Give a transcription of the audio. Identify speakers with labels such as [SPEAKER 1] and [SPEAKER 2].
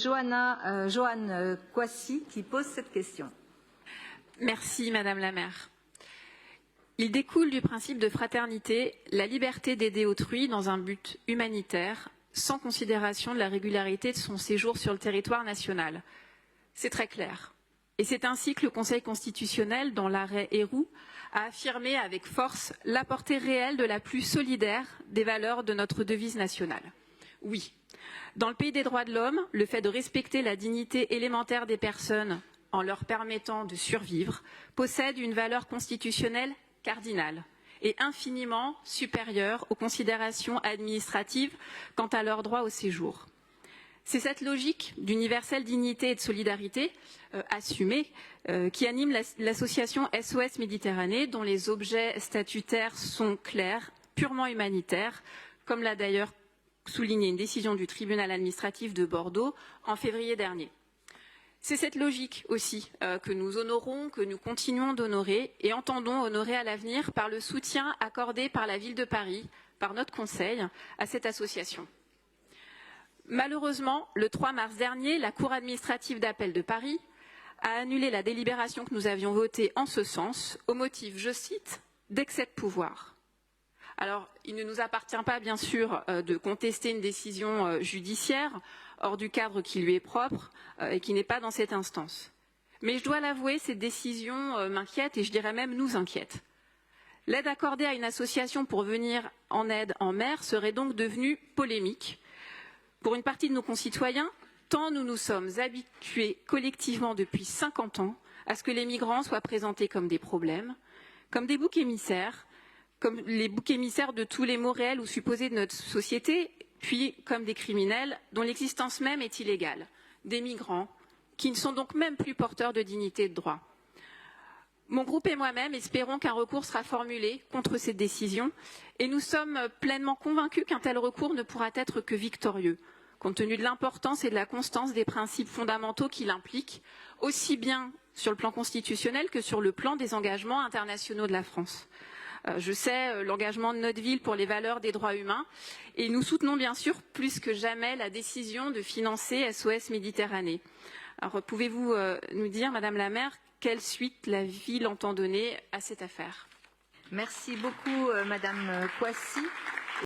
[SPEAKER 1] Joanne Coissy qui pose cette question.
[SPEAKER 2] Merci Madame la maire. Il découle du principe de fraternité la liberté d'aider autrui dans un but humanitaire, sans considération de la régularité de son séjour sur le territoire national. C'est très clair. Et c'est ainsi que le Conseil constitutionnel, dans l'arrêt Héroux, a affirmé avec force la portée réelle de la plus solidaire des valeurs de notre devise nationale. Oui, dans le pays des droits de l'homme, le fait de respecter la dignité élémentaire des personnes en leur permettant de survivre possède une valeur constitutionnelle cardinale et infiniment supérieure aux considérations administratives quant à leur droit au séjour. C'est cette logique d'universelle dignité et de solidarité assumée qui anime l'association SOS Méditerranée, dont les objets statutaires sont clairs, purement humanitaires, comme l'a d'ailleurs souligné une décision du tribunal administratif de Bordeaux en février dernier. C'est cette logique aussi que nous honorons, que nous continuons d'honorer et entendons honorer à l'avenir par le soutien accordé par la ville de Paris, par notre Conseil, à cette association. Malheureusement, le 3 mars dernier, la Cour administrative d'appel de Paris a annulé la délibération que nous avions votée en ce sens, au motif, je cite, d'excès de pouvoir. Alors, il ne nous appartient pas, bien sûr, de contester une décision judiciaire hors du cadre qui lui est propre et qui n'est pas dans cette instance. Mais je dois l'avouer, cette décision m'inquiète et je dirais même nous inquiète. L'aide accordée à une association pour venir en aide en mer serait donc devenue polémique. Pour une partie de nos concitoyens, tant nous nous sommes habitués collectivement depuis 50 ans à ce que les migrants soient présentés comme des problèmes, comme des boucs émissaires, comme les boucs émissaires de tous les maux réels ou supposés de notre société, puis comme des criminels dont l'existence même est illégale, des migrants qui ne sont donc même plus porteurs de dignité et de droit. Mon groupe et moi-même espérons qu'un recours sera formulé contre cette décision et nous sommes pleinement convaincus qu'un tel recours ne pourra être que victorieux, compte tenu de l'importance et de la constance des principes fondamentaux qu'il implique, aussi bien sur le plan constitutionnel que sur le plan des engagements internationaux de la France. Je sais l'engagement de notre ville pour les valeurs des droits humains et nous soutenons bien sûr plus que jamais la décision de financer SOS Méditerranée. Alors pouvez-vous nous dire, Madame la maire, quelle suite la ville entend donner à cette affaire?
[SPEAKER 1] Merci beaucoup, Madame Coissy.